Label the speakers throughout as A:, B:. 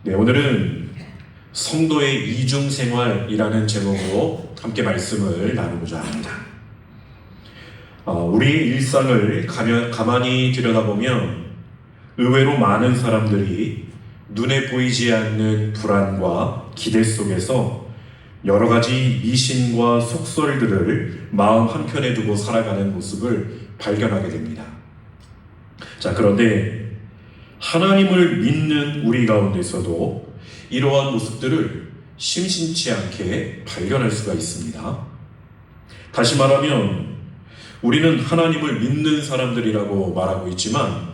A: 네, 오늘은 성도의 이중생활이라는 제목으로 함께 말씀을 나누고자 합니다. 우리의 일상을 가만히 들여다보면 의외로 많은 사람들이 눈에 보이지 않는 불안과 기대 속에서 여러 가지 미신과 속설들을 마음 한켠에 두고 살아가는 모습을 발견하게 됩니다. 자, 그런데 하나님을 믿는 우리 가운데서도 이러한 모습들을 심심치 않게 발견할 수가 있습니다. 다시 말하면 우리는 하나님을 믿는 사람들이라고 말하고 있지만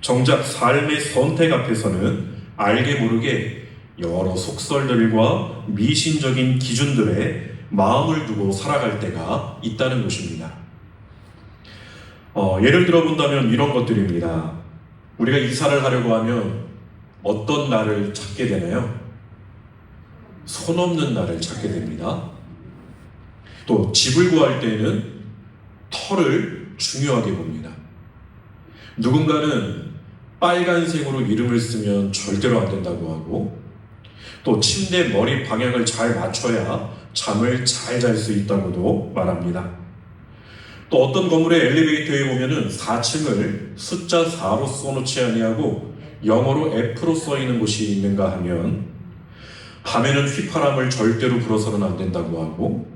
A: 정작 삶의 선택 앞에서는 알게 모르게 여러 속설들과 미신적인 기준들에 마음을 두고 살아갈 때가 있다는 것입니다. 예를 들어 본다면 이런 것들입니다. 우리가 이사를 하려고 하면 어떤 날을 찾게 되나요? 손 없는 날을 찾게 됩니다. 또 집을 구할 때는 터를 중요하게 봅니다. 누군가는 빨간색으로 이름을 쓰면 절대로 안 된다고 하고, 또 침대 머리 방향을 잘 맞춰야 잠을 잘 잘 수 있다고도 말합니다. 또 어떤 건물의 엘리베이터에 보면은 4층을 숫자 4로 써놓지 아니하고 영어로 F로 써있는 곳이 있는가 하면, 밤에는 휘파람을 절대로 불어서는 안 된다고 하고,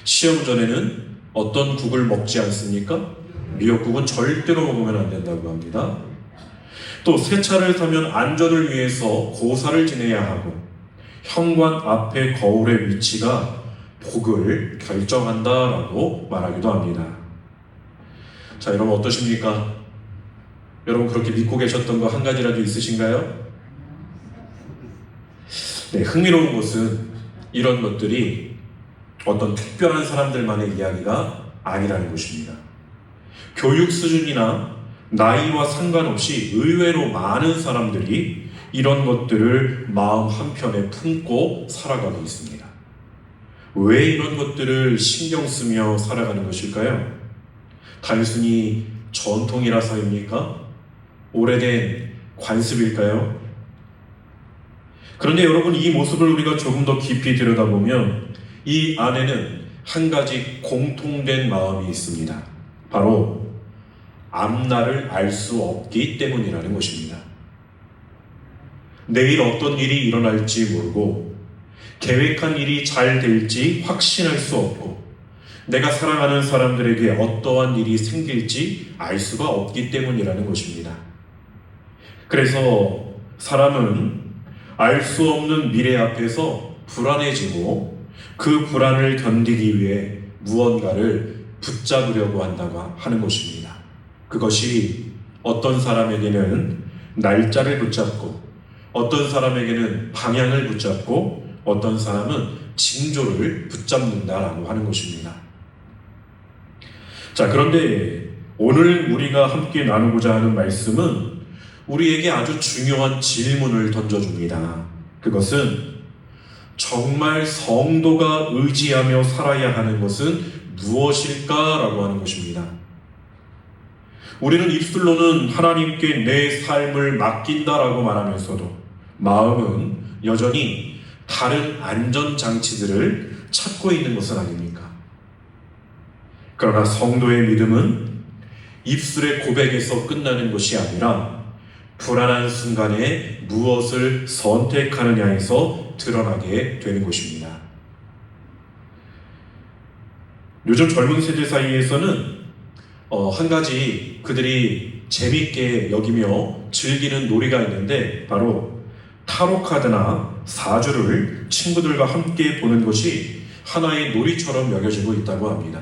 A: 시험 전에는 어떤 국을 먹지 않습니까? 미역국은 절대로 먹으면 안 된다고 합니다. 또 새 차를 타면 안전을 위해서 고사를 지내야 하고, 현관 앞의 거울의 위치가 복을 결정한다라고 말하기도 합니다. 자, 여러분 어떠십니까? 여러분 그렇게 믿고 계셨던 거 한 가지라도 있으신가요? 네, 흥미로운 것은 이런 것들이 어떤 특별한 사람들만의 이야기가 아니라는 것입니다. 교육 수준이나 나이와 상관없이 의외로 많은 사람들이 이런 것들을 마음 한편에 품고 살아가고 있습니다. 왜 이런 것들을 신경 쓰며 살아가는 것일까요? 단순히 전통이라서입니까? 오래된 관습일까요? 그런데 여러분, 이 모습을 우리가 조금 더 깊이 들여다보면 이 안에는 한 가지 공통된 마음이 있습니다. 바로 앞날을 알 수 없기 때문이라는 것입니다. 내일 어떤 일이 일어날지 모르고, 계획한 일이 잘 될지 확신할 수 없고, 내가 사랑하는 사람들에게 어떠한 일이 생길지 알 수가 없기 때문이라는 것입니다. 그래서 사람은 알 수 없는 미래 앞에서 불안해지고, 그 불안을 견디기 위해 무언가를 붙잡으려고 한다고 하는 것입니다. 그것이 어떤 사람에게는 날짜를 붙잡고, 어떤 사람에게는 방향을 붙잡고, 어떤 사람은 징조를 붙잡는다라고 하는 것입니다. 자, 그런데 오늘 우리가 함께 나누고자 하는 말씀은 우리에게 아주 중요한 질문을 던져줍니다. 그것은 정말 성도가 의지하며 살아야 하는 것은 무엇일까라고 하는 것입니다. 우리는 입술로는 하나님께 내 삶을 맡긴다라고 말하면서도 마음은 여전히 다른 안전장치들을 찾고 있는 것은 아닙니까? 그러나 성도의 믿음은 입술의 고백에서 끝나는 것이 아니라 불안한 순간에 무엇을 선택하느냐에서 드러나게 되는 것입니다. 요즘 젊은 세대 사이에서는 한 가지 그들이 재밌게 여기며 즐기는 놀이가 있는데, 바로 타로 카드나 사주를 친구들과 함께 보는 것이 하나의 놀이처럼 여겨지고 있다고 합니다.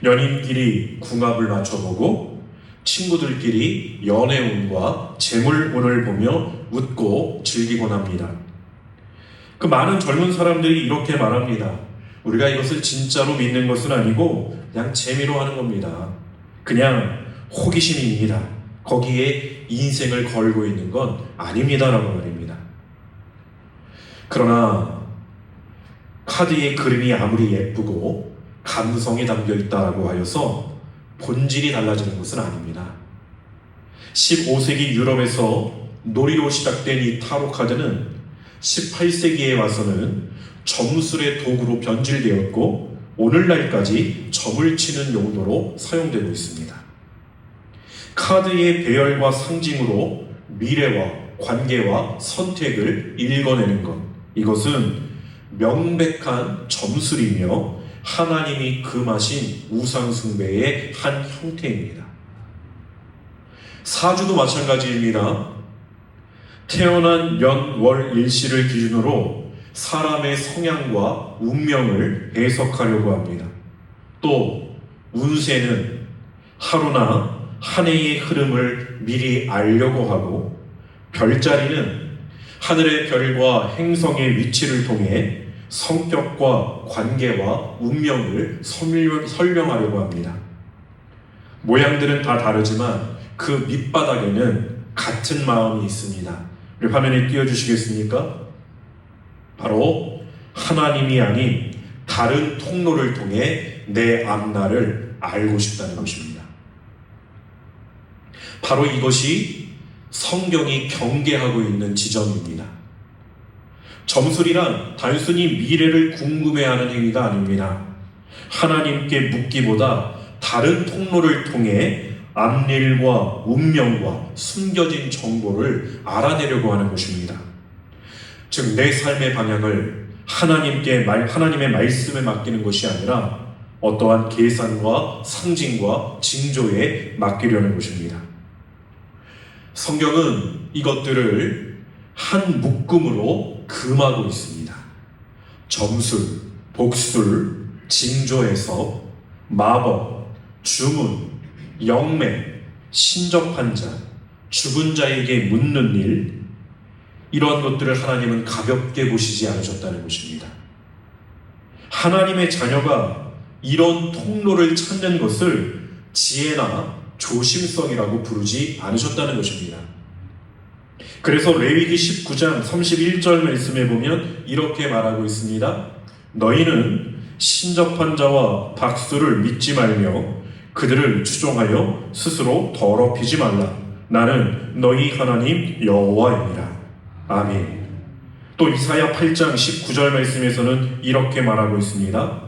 A: 연인끼리 궁합을 맞춰보고, 친구들끼리 연애운과 재물운을 보며 웃고 즐기곤 합니다. 그 많은 젊은 사람들이 이렇게 말합니다. 우리가 이것을 진짜로 믿는 것은 아니고 그냥 재미로 하는 겁니다. 그냥 호기심입니다. 거기에 인생을 걸고 있는 건 아닙니다라고 말입니다. 그러나 카드의 그림이 아무리 예쁘고 감성이 담겨 있다라고 하여서 본질이 달라지는 것은 아닙니다. 15세기 유럽에서 놀이로 시작된 이 타로 카드는 18세기에 와서는 점술의 도구로 변질되었고 오늘날까지 점을 치는 용도로 사용되고 있습니다. 카드의 배열과 상징으로 미래와 관계와 선택을 읽어내는 것, 이것은 명백한 점술이며 하나님이 금하신 우상숭배의 한 형태입니다. 사주도 마찬가지입니다. 태어난 연, 월, 일시를 기준으로 사람의 성향과 운명을 해석하려고 합니다. 또 운세는 하루나 한 해의 흐름을 미리 알려고 하고, 별자리는 하늘의 별과 행성의 위치를 통해 성격과 관계와 운명을 설명하려고 합니다. 모양들은 다 다르지만 그 밑바닥에는 같은 마음이 있습니다. 우리 화면에 띄워주시겠습니까? 바로 하나님이 아닌 다른 통로를 통해 내 앞날을 알고 싶다는 것입니다. 바로 이것이 성경이 경계하고 있는 지점입니다. 점술이란 단순히 미래를 궁금해하는 행위가 아닙니다. 하나님께 묻기보다 다른 통로를 통해 앞일과 운명과 숨겨진 정보를 알아내려고 하는 것입니다. 즉, 내 삶의 방향을 하나님의 말씀에 맡기는 것이 아니라 어떠한 계산과 상징과 징조에 맡기려는 것입니다. 성경은 이것들을 한 묶음으로 금하고 있습니다. 점술, 복술, 징조에서 마법, 주문, 영매, 신접한 자, 죽은 자에게 묻는 일, 이러한 것들을 하나님은 가볍게 보시지 않으셨다는 것입니다. 하나님의 자녀가 이런 통로를 찾는 것을 지혜나 조심성이라고 부르지 않으셨다는 것입니다. 그래서 레위기 19장 31절 말씀에 보면 이렇게 말하고 있습니다. 너희는 신접한 자와 박수를 믿지 말며 그들을 추종하여 스스로 더럽히지 말라. 나는 너희 하나님 여호와이니라. 아멘. 또 이사야 8장 19절 말씀에서는 이렇게 말하고 있습니다.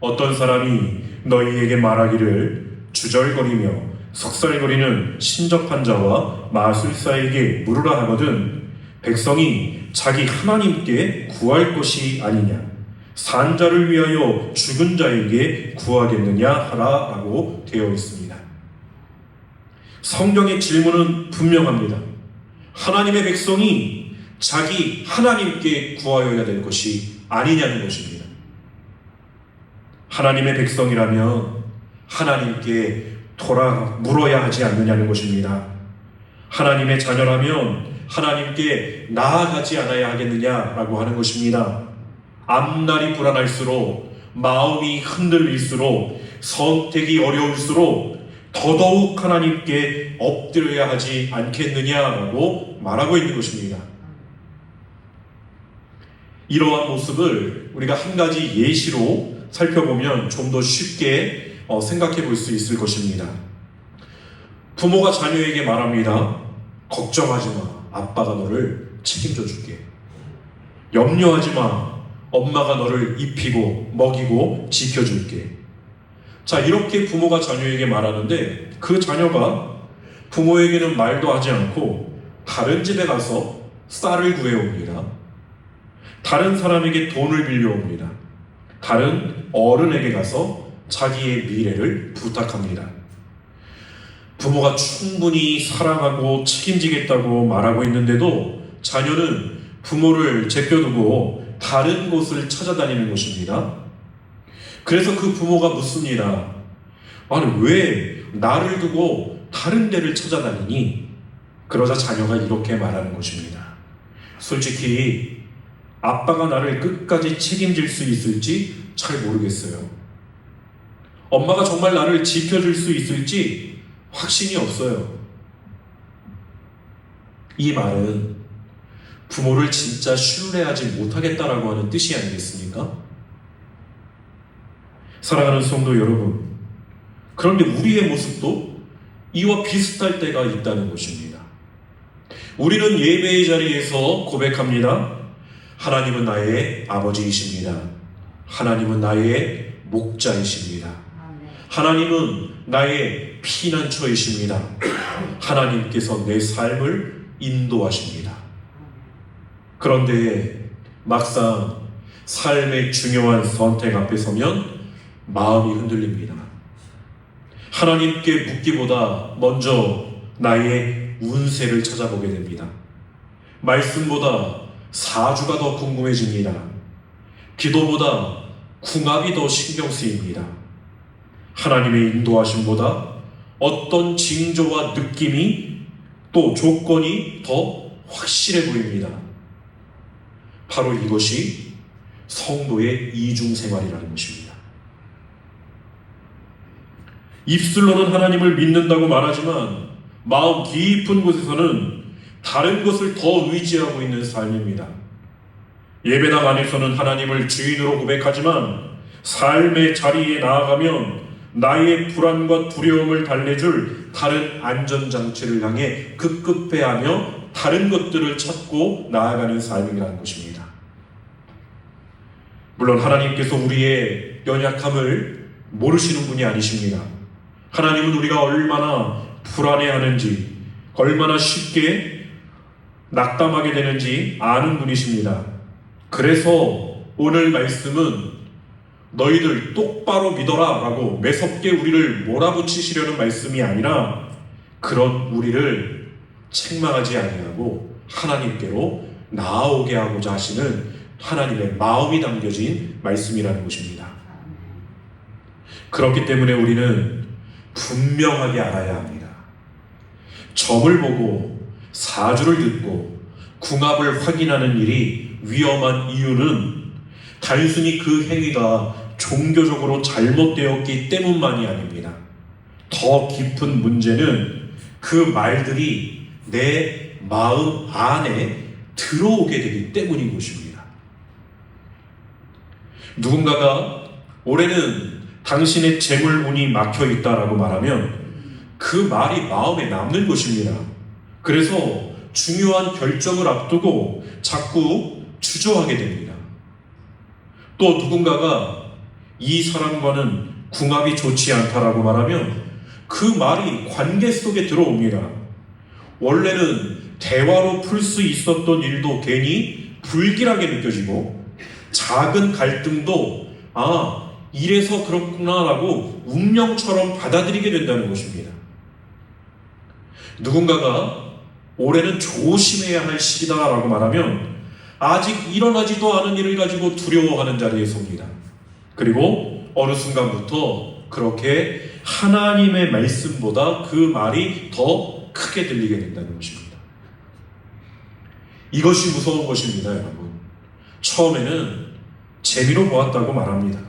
A: 어떤 사람이 너희에게 말하기를 주절거리며 석살거리는 신접한 자와 마술사에게 물으라 하거든 백성이 자기 하나님께 구할 것이 아니냐, 산 자를 위하여 죽은 자에게 구하겠느냐 하라 라고 되어 있습니다. 성경의 질문은 분명합니다. 하나님의 백성이 자기 하나님께 구하여야 될 것이 아니냐는 것입니다. 하나님의 백성이라면 하나님께 물어야 하지 않느냐는 것입니다. 하나님의 자녀라면 하나님께 나아가지 않아야 하겠느냐라고 하는 것입니다. 앞날이 불안할수록, 마음이 흔들릴수록, 선택이 어려울수록 더더욱 하나님께 엎드려야 하지 않겠느냐라고 말하고 있는 것입니다. 이러한 모습을 우리가 한 가지 예시로 살펴보면 좀 더 쉽게 생각해 볼 수 있을 것입니다. 부모가 자녀에게 말합니다. 걱정하지 마. 아빠가 너를 책임져 줄게. 염려하지 마. 엄마가 너를 입히고 먹이고 지켜줄게. 자, 이렇게 부모가 자녀에게 말하는데 그 자녀가 부모에게는 말도 하지 않고 다른 집에 가서 쌀을 구해옵니다. 다른 사람에게 돈을 빌려옵니다. 다른 어른에게 가서 자기의 미래를 부탁합니다. 부모가 충분히 사랑하고 책임지겠다고 말하고 있는데도 자녀는 부모를 제껴두고 다른 곳을 찾아다니는 것입니다. 그래서 그 부모가 묻습니다. 아니, 왜 나를 두고 다른 데를 찾아다니니? 그러자 자녀가 이렇게 말하는 것입니다. 솔직히 아빠가 나를 끝까지 책임질 수 있을지 잘 모르겠어요. 엄마가 정말 나를 지켜줄 수 있을지 확신이 없어요. 이 말은 부모를 진짜 신뢰하지 못하겠다라고 하는 뜻이 아니겠습니까? 사랑하는 성도 여러분, 그런데 우리의 모습도 이와 비슷할 때가 있다는 것입니다. 우리는 예배의 자리에서 고백합니다. 하나님은 나의 아버지이십니다. 하나님은 나의 목자이십니다. 하나님은 나의 피난처이십니다. 하나님께서 내 삶을 인도하십니다. 그런데 막상 삶의 중요한 선택 앞에 서면 마음이 흔들립니다. 하나님께 묻기보다 먼저 나의 운세를 찾아보게 됩니다. 말씀보다 사주가 더 궁금해집니다. 기도보다 궁합이 더 신경 쓰입니다. 하나님의 인도하심보다 어떤 징조와 느낌이 또 조건이 더 확실해 보입니다. 바로 이것이 성도의 이중생활이라는 것입니다. 입술로는 하나님을 믿는다고 말하지만 마음 깊은 곳에서는 다른 것을 더 의지하고 있는 삶입니다. 예배당 안에서는 하나님을 주인으로 고백하지만 삶의 자리에 나아가면 나의 불안과 두려움을 달래줄 다른 안전장치를 향해 급급해하며 다른 것들을 찾고 나아가는 삶이라는 것입니다. 물론 하나님께서 우리의 연약함을 모르시는 분이 아니십니다. 하나님은 우리가 얼마나 불안해하는지, 얼마나 쉽게 낙담하게 되는지 아는 분이십니다. 그래서 오늘 말씀은 너희들 똑바로 믿어라 라고 매섭게 우리를 몰아붙이시려는 말씀이 아니라 그런 우리를 책망하지 아니하고 하나님께로 나아오게 하고자 하시는 하나님의 마음이 담겨진 말씀이라는 것입니다. 그렇기 때문에 우리는 분명하게 알아야 합니다. 점을 보고 사주를 듣고 궁합을 확인하는 일이 위험한 이유는 단순히 그 행위가 종교적으로 잘못되었기 때문만이 아닙니다. 더 깊은 문제는 그 말들이 내 마음 안에 들어오게 되기 때문인 것입니다. 누군가가 올해는 당신의 재물 운이 막혀 있다라고 말하면 그 말이 마음에 남는 것입니다. 그래서 중요한 결정을 앞두고 자꾸 주저하게 됩니다. 또 누군가가 이 사람과는 궁합이 좋지 않다라고 말하면 그 말이 관계 속에 들어옵니다. 원래는 대화로 풀 수 있었던 일도 괜히 불길하게 느껴지고 작은 갈등도 이래서 그렇구나라고 운명처럼 받아들이게 된다는 것입니다. 누군가가 올해는 조심해야 할 시기다라고 말하면 아직 일어나지도 않은 일을 가지고 두려워하는 자리에 섭니다. 그리고 어느 순간부터 그렇게 하나님의 말씀보다 그 말이 더 크게 들리게 된다는 것입니다. 이것이 무서운 것입니다, 여러분. 처음에는 재미로 보았다고 말합니다.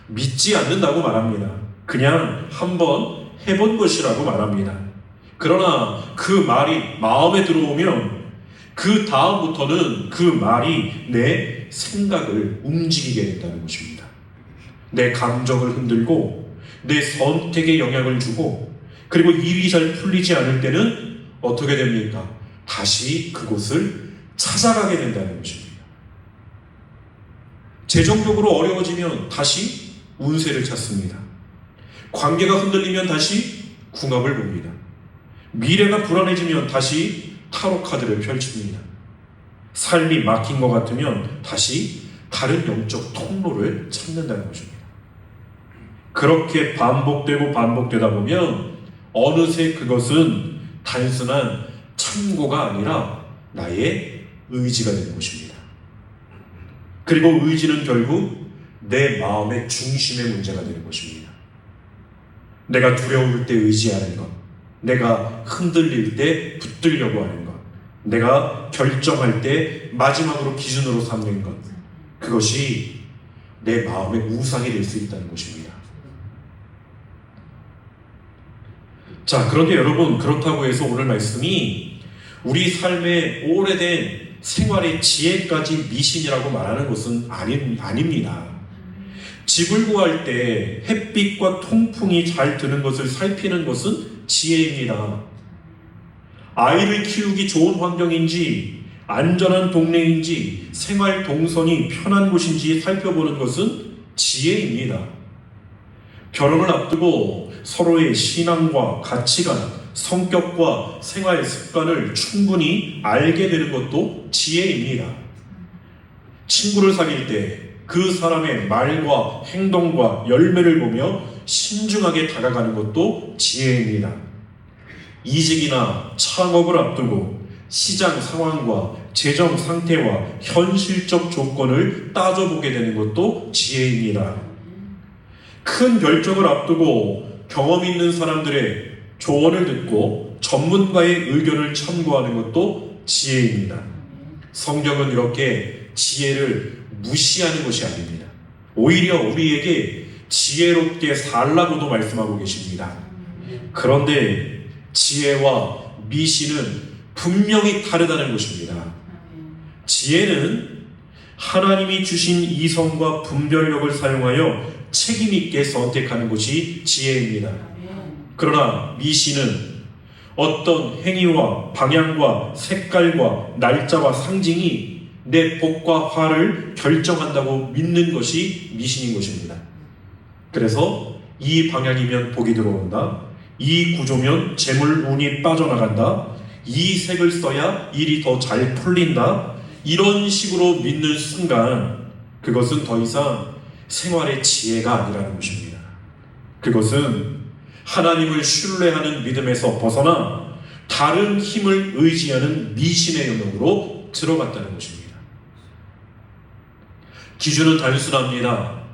A: 믿지 않는다고 말합니다. 그냥 한번 해본 것이라고 말합니다. 그러나 그 말이 마음에 들어오면 그 다음부터는 그 말이 내 생각을 움직이게 된다는 것입니다. 내 감정을 흔들고 내 선택에 영향을 주고 그리고 일이 잘 풀리지 않을 때는 어떻게 됩니까? 다시 그곳을 찾아가게 된다는 것입니다. 재정적으로 어려워지면 다시 운세를 찾습니다. 관계가 흔들리면 다시 궁합을 봅니다. 미래가 불안해지면 다시 타로 카드를 펼칩니다. 삶이 막힌 것 같으면 다시 다른 영적 통로를 찾는다는 것입니다. 그렇게 반복되고 반복되다 보면 어느새 그것은 단순한 참고가 아니라 나의 의지가 되는 것입니다. 그리고 의지는 결국 내 마음의 중심의 문제가 되는 것입니다. 내가 두려울 때 의지하는 것, 내가 흔들릴 때 붙들려고 하는 것, 내가 결정할 때 마지막으로 기준으로 삼는 것, 그것이 내 마음의 우상이 될 수 있다는 것입니다. 자, 그런데 여러분, 그렇다고 해서 오늘 말씀이 우리 삶의 오래된 생활의 지혜까지 미신이라고 말하는 것은 아닙니다. 집을 구할 때 햇빛과 통풍이 잘 드는 것을 살피는 것은 지혜입니다. 아이를 키우기 좋은 환경인지, 안전한 동네인지, 생활 동선이 편한 곳인지 살펴보는 것은 지혜입니다. 결혼을 앞두고 서로의 신앙과 가치관, 성격과 생활 습관을 충분히 알게 되는 것도 지혜입니다. 친구를 사귈 때 그 사람의 말과 행동과 열매를 보며 신중하게 다가가는 것도 지혜입니다. 이직이나 창업을 앞두고 시장 상황과 재정 상태와 현실적 조건을 따져보게 되는 것도 지혜입니다. 큰 결정을 앞두고 경험 있는 사람들의 조언을 듣고 전문가의 의견을 참고하는 것도 지혜입니다. 성경은 이렇게 지혜를 무시하는 것이 아닙니다. 오히려 우리에게 지혜롭게 살라고도 말씀하고 계십니다. 그런데 지혜와 미신은 분명히 다르다는 것입니다. 지혜는 하나님이 주신 이성과 분별력을 사용하여 책임있게 선택하는 것이 지혜입니다. 그러나 미신은 어떤 행위와 방향과 색깔과 날짜와 상징이 내 복과 화를 결정한다고 믿는 것이 미신인 것입니다. 그래서 이 방향이면 복이 들어온다, 이 구조면 재물 운이 빠져나간다, 이 색을 써야 일이 더 잘 풀린다, 이런 식으로 믿는 순간 그것은 더 이상 생활의 지혜가 아니라는 것입니다. 그것은 하나님을 신뢰하는 믿음에서 벗어나 다른 힘을 의지하는 미신의 영역으로 들어갔다는 것입니다. 기준은 단순합니다.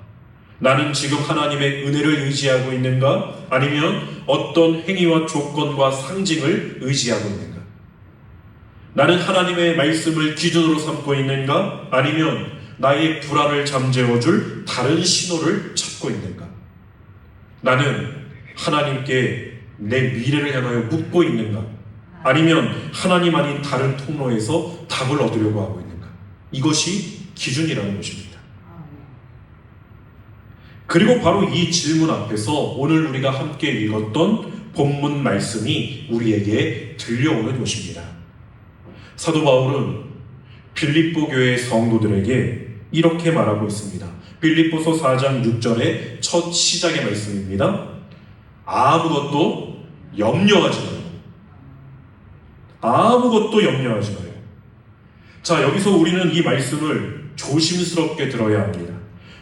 A: 나는 지금 하나님의 은혜를 의지하고 있는가? 아니면 어떤 행위와 조건과 상징을 의지하고 있는가? 나는 하나님의 말씀을 기준으로 삼고 있는가? 아니면 나의 불안을 잠재워줄 다른 신호를 찾고 있는가? 나는 하나님께 내 미래를 향하여 묻고 있는가? 아니면 하나님 아닌 다른 통로에서 답을 얻으려고 하고 있는가? 이것이 기준이라는 것입니다. 그리고 바로 이 질문 앞에서 오늘 우리가 함께 읽었던 본문 말씀이 우리에게 들려오는 것입니다. 사도 바울은 빌립보 교회 성도들에게 이렇게 말하고 있습니다. 빌립보서 4장 6절의 첫 시작의 말씀입니다. 아무것도 염려하지 마요. 아무것도 염려하지 마요. 자, 여기서 우리는 이 말씀을 조심스럽게 들어야 합니다.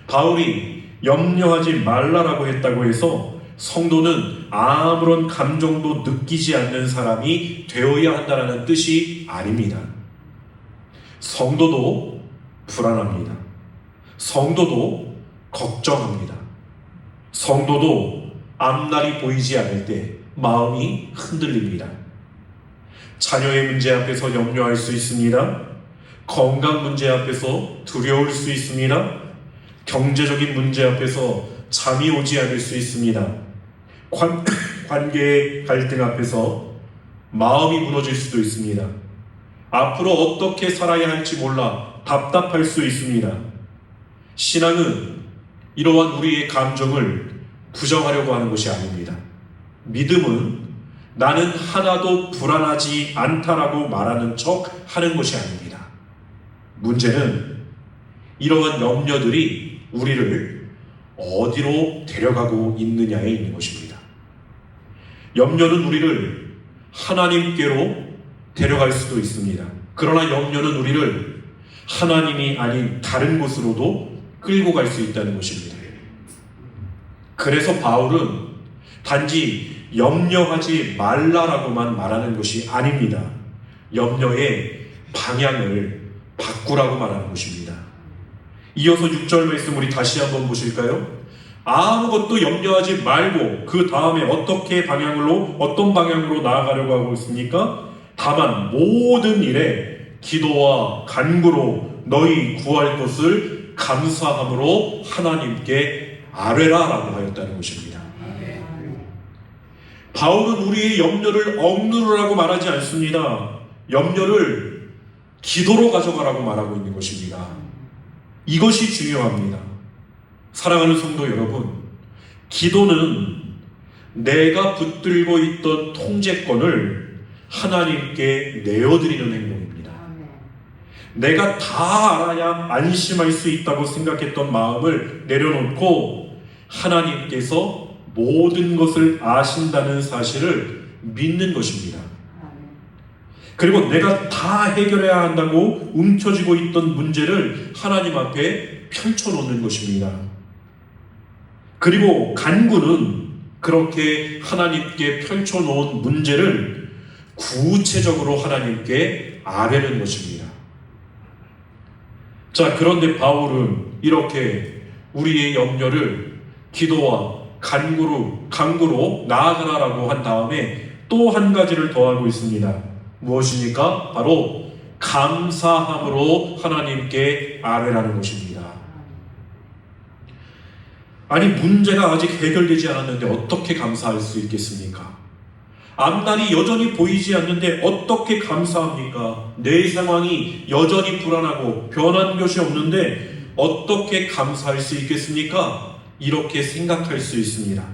A: 바울이 염려하지 말라라고 했다고 해서 성도는 아무런 감정도 느끼지 않는 사람이 되어야 한다는 뜻이 아닙니다. 성도도 불안합니다. 성도도 걱정합니다. 성도도 앞날이 보이지 않을 때 마음이 흔들립니다. 자녀의 문제 앞에서 염려할 수 있습니다. 건강 문제 앞에서 두려울 수 있습니다. 경제적인 문제 앞에서 잠이 오지 않을 수 있습니다. 관계의 갈등 앞에서 마음이 무너질 수도 있습니다. 앞으로 어떻게 살아야 할지 몰라 답답할 수 있습니다. 신앙은 이러한 우리의 감정을 부정하려고 하는 것이 아닙니다. 믿음은 나는 하나도 불안하지 않다라고 말하는 척 하는 것이 아닙니다. 문제는 이러한 염려들이 우리를 어디로 데려가고 있느냐에 있는 것입니다. 염려는 우리를 하나님께로 데려갈 수도 있습니다. 그러나 염려는 우리를 하나님이 아닌 다른 곳으로도 끌고 갈 수 있다는 것입니다. 그래서 바울은 단지 염려하지 말라라고만 말하는 것이 아닙니다. 염려의 방향을 바꾸라고 말하는 것입니다. 이어서 6절 말씀 우리 다시 한번 보실까요? 아무것도 염려하지 말고 그 다음에 어떤 방향으로 나아가려고 하고 있습니까? 다만 모든 일에 기도와 간구로 너희 구할 것을 감사함으로 하나님께 아뢰라라고 하였다는 것입니다. 바울은 우리의 염려를 억누르라고 말하지 않습니다. 염려를 기도로 가져가라고 말하고 있는 것입니다. 이것이 중요합니다. 사랑하는 성도 여러분, 기도는 내가 붙들고 있던 통제권을 하나님께 내어드리는 행동입니다. 내가 다 알아야 안심할 수 있다고 생각했던 마음을 내려놓고 하나님께서 모든 것을 아신다는 사실을 믿는 것입니다. 그리고 내가 다 해결해야 한다고 움켜쥐고 있던 문제를 하나님 앞에 펼쳐놓는 것입니다. 그리고 간구는 그렇게 하나님께 펼쳐놓은 문제를 구체적으로 하나님께 아뢰는 것입니다. 자, 그런데 바울은 이렇게 우리의 염려를 기도와 간구로 나아가라라고 한 다음에 또 한 가지를 더하고 있습니다. 무엇입니까? 바로 감사함으로 하나님께 아뢰라는 것입니다. 아니, 문제가 아직 해결되지 않았는데 어떻게 감사할 수 있겠습니까? 앞날이 여전히 보이지 않는데 어떻게 감사합니까? 내 상황이 여전히 불안하고 변한 것이 없는데 어떻게 감사할 수 있겠습니까? 이렇게 생각할 수 있습니다.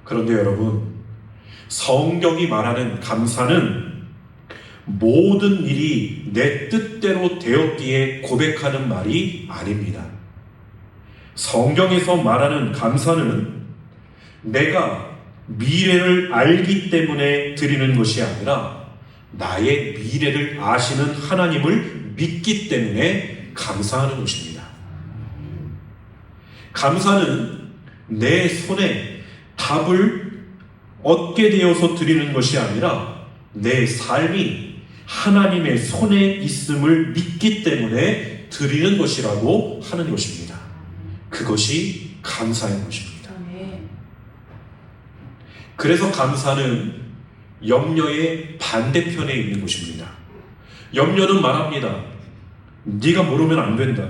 A: 그런데 여러분, 성경이 말하는 감사는 모든 일이 내 뜻대로 되었기에 고백하는 말이 아닙니다. 성경에서 말하는 감사는 내가 미래를 알기 때문에 드리는 것이 아니라 나의 미래를 아시는 하나님을 믿기 때문에 감사하는 것입니다. 감사는 내 손에 답을 얻게 되어서 드리는 것이 아니라 내 삶이 하나님의 손에 있음을 믿기 때문에 드리는 것이라고 하는 것입니다. 그것이 감사인 것입니다. 그래서 감사는 염려의 반대편에 있는 것입니다. 염려는 말합니다. 네가 모르면 안 된다.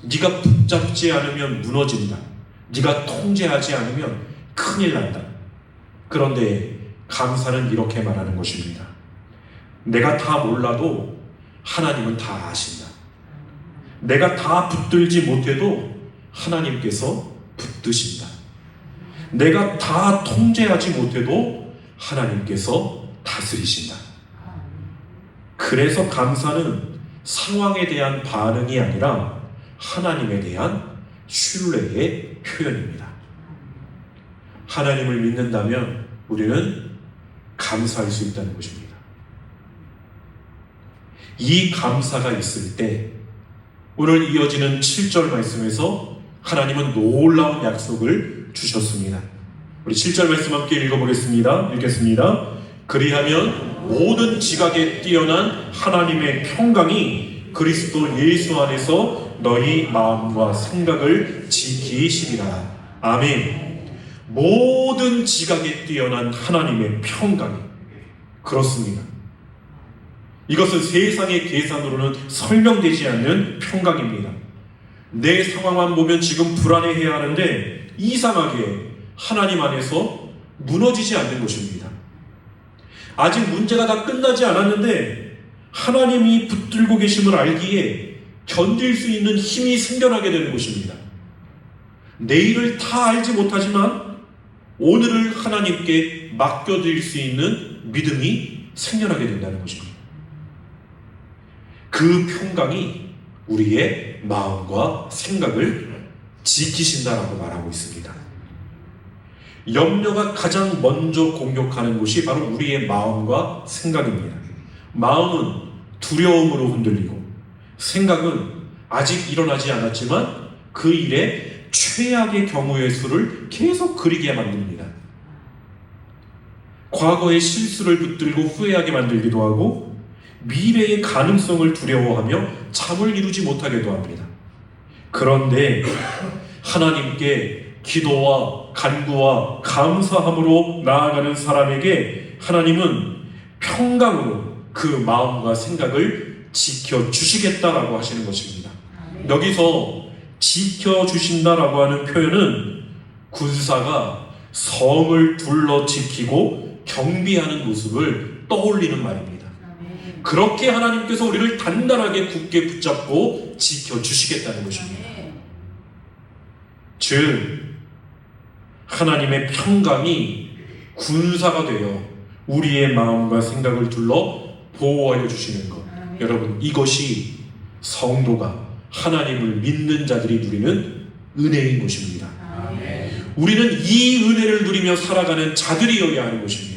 A: 네가 붙잡지 않으면 무너진다. 네가 통제하지 않으면 큰일 난다. 그런데 감사는 이렇게 말하는 것입니다. 내가 다 몰라도 하나님은 다 아신다. 내가 다 붙들지 못해도 하나님께서 붙드신다. 내가 다 통제하지 못해도 하나님께서 다스리신다. 그래서 감사는 상황에 대한 반응이 아니라 하나님에 대한 신뢰의 표현입니다. 하나님을 믿는다면 우리는 감사할 수 있다는 것입니다. 이 감사가 있을 때 오늘 이어지는 7절 말씀에서 하나님은 놀라운 약속을 주셨습니다. 우리 7절 말씀 함께 읽어보겠습니다. 읽겠습니다. 그리하면 모든 지각에 뛰어난 하나님의 평강이 그리스도 예수 안에서 너희 마음과 생각을 지키시리라. 아멘. 모든 지각에 뛰어난 하나님의 평강이, 그렇습니다. 이것은 세상의 계산으로는 설명되지 않는 평강입니다. 내 상황만 보면 지금 불안해해야 하는데 이상하게 하나님 안에서 무너지지 않는 것입니다. 아직 문제가 다 끝나지 않았는데 하나님이 붙들고 계심을 알기에 견딜 수 있는 힘이 생겨나게 되는 것입니다. 내일을 다 알지 못하지만 오늘을 하나님께 맡겨드릴 수 있는 믿음이 생겨나게 된다는 것입니다. 그 평강이 우리의 마음과 생각을 지키신다라고 말하고 있습니다. 염려가 가장 먼저 공격하는 곳이 바로 우리의 마음과 생각입니다. 마음은 두려움으로 흔들리고 생각은 아직 일어나지 않았지만 그 일에 최악의 경우의 수를 계속 그리게 만듭니다. 과거의 실수를 붙들고 후회하게 만들기도 하고 미래의 가능성을 두려워하며 잠을 이루지 못하게도 합니다. 그런데 하나님께 기도와 간구와 감사함으로 나아가는 사람에게 하나님은 평강으로 그 마음과 생각을 지켜주시겠다라고 하시는 것입니다. 여기서 지켜주신다라고 하는 표현은 군사가 성을 둘러 지키고 경비하는 모습을 떠올리는 말입니다. 그렇게 하나님께서 우리를 단단하게 굳게 붙잡고 지켜주시겠다는 것입니다. 즉 하나님의 평강이 군사가 되어 우리의 마음과 생각을 둘러 보호하여 주시는 것. 여러분, 이것이 성도가 하나님을 믿는 자들이 누리는 은혜인 것입니다. 우리는 이 은혜를 누리며 살아가는 자들이어야 하는 것입니다.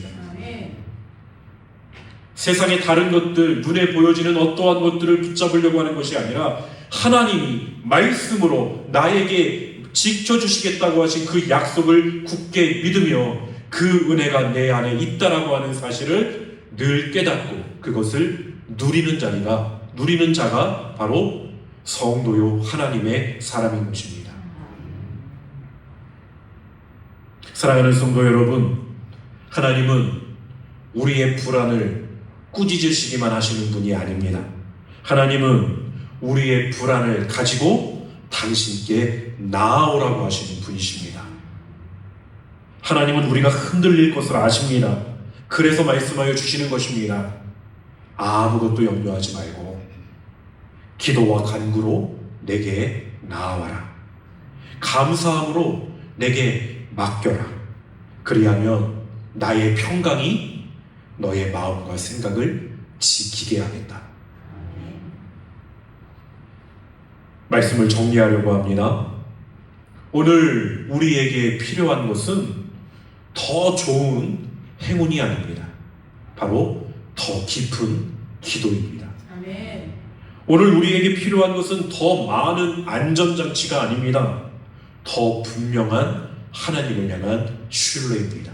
A: 세상의 다른 것들, 눈에 보여지는 어떠한 것들을 붙잡으려고 하는 것이 아니라 하나님이 말씀으로 나에게 지켜주시겠다고 하신 그 약속을 굳게 믿으며 그 은혜가 내 안에 있다라고 하는 사실을 늘 깨닫고 그것을 누리는 자가 바로 성도요 하나님의 사람인 것입니다. 사랑하는 성도 여러분, 하나님은 우리의 불안을 꾸짖으시기만 하시는 분이 아닙니다. 하나님은 우리의 불안을 가지고 당신께 나아오라고 하시는 분이십니다. 하나님은 우리가 흔들릴 것을 아십니다. 그래서 말씀하여 주시는 것입니다. 아무것도 염려하지 말고 기도와 간구로 내게 나아와라. 감사함으로 내게 맡겨라. 그리하면 나의 평강이 너의 마음과 생각을 지키게 하겠다. 말씀을 정리하려고 합니다. 오늘 우리에게 필요한 것은 더 좋은 행운이 아닙니다. 바로 더 깊은 기도입니다. 오늘 우리에게 필요한 것은 더 많은 안전장치가 아닙니다. 더 분명한 하나님을 향한 신뢰입니다.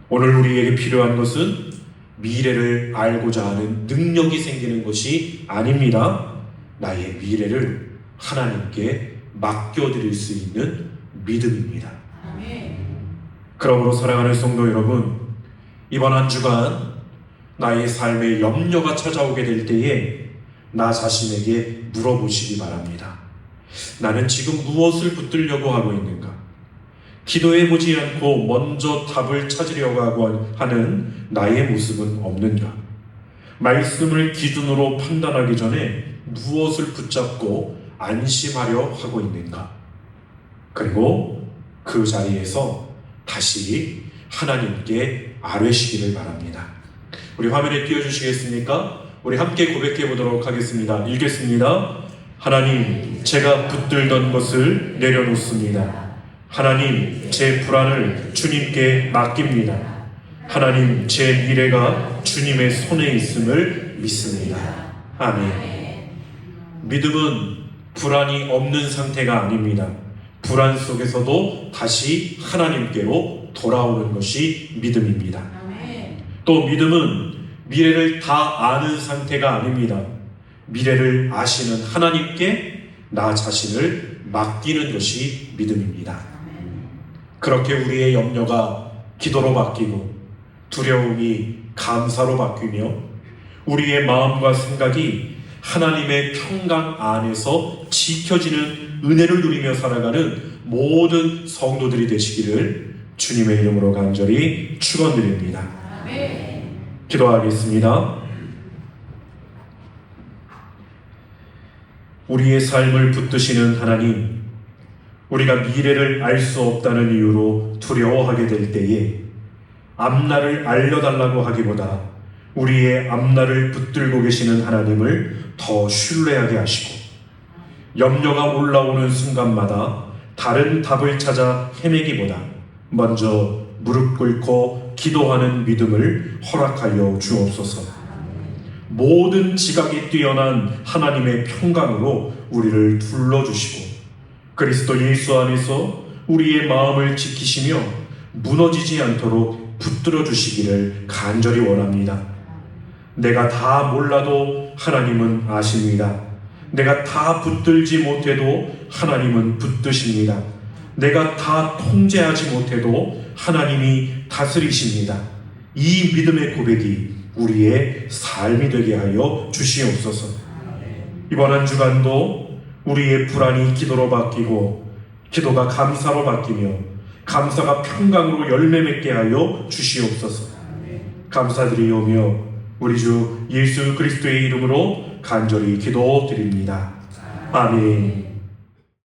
A: 오늘 우리에게 필요한 것은 미래를 알고자 하는 능력이 생기는 것이 아닙니다. 나의 미래를 하나님께 맡겨드릴 수 있는 믿음입니다. 그러므로 사랑하는 성도 여러분, 이번 한 주간 나의 삶에 염려가 찾아오게 될 때에 나 자신에게 물어보시기 바랍니다. 나는 지금 무엇을 붙들려고 하고 있는가? 기도해보지 않고 먼저 답을 찾으려고 하는 나의 모습은 없는가? 말씀을 기준으로 판단하기 전에 무엇을 붙잡고 안심하려 하고 있는가? 그리고 그 자리에서 다시 하나님께 아뢰시기를 바랍니다. 우리 화면에 띄워주시겠습니까? 우리 함께 고백해 보도록 하겠습니다. 읽겠습니다. 하나님, 제가 붙들던 것을 내려놓습니다. 하나님, 제 불안을 주님께 맡깁니다. 하나님, 제 미래가 주님의 손에 있음을 믿습니다. 아멘. 믿음은 불안이 없는 상태가 아닙니다. 불안 속에서도 다시 하나님께로 돌아오는 것이 믿음입니다. 또 믿음은 미래를 다 아는 상태가 아닙니다. 미래를 아시는 하나님께 나 자신을 맡기는 것이 믿음입니다. 그렇게 우리의 염려가 기도로 바뀌고 두려움이 감사로 바뀌며 우리의 마음과 생각이 하나님의 평강 안에서 지켜지는 은혜를 누리며 살아가는 모든 성도들이 되시기를 주님의 이름으로 간절히 축원드립니다. 기도하겠습니다. 우리의 삶을 붙드시는 하나님, 우리가 미래를 알 수 없다는 이유로 두려워하게 될 때에 앞날을 알려달라고 하기보다 우리의 앞날을 붙들고 계시는 하나님을 더 신뢰하게 하시고 염려가 올라오는 순간마다 다른 답을 찾아 헤매기보다 먼저 무릎 꿇고 기도하는 믿음을 허락하여 주옵소서. 모든 지각이 뛰어난 하나님의 평강으로 우리를 둘러주시고 그리스도 예수 안에서 우리의 마음을 지키시며 무너지지 않도록 붙들어 주시기를 간절히 원합니다. 내가 다 몰라도 하나님은 아십니다. 내가 다 붙들지 못해도 하나님은 붙드십니다. 내가 다 통제하지 못해도 하나님이 다스리십니다. 이 믿음의 고백이 우리의 삶이 되게 하여 주시옵소서. 이번 한 주간도 우리의 불안이 기도로 바뀌고 기도가 감사로 바뀌며 감사가 평강으로 열매 맺게 하여 주시옵소서. 감사드리오며 우리 주 예수 그리스도의 이름으로 간절히 기도드립니다. 아멘.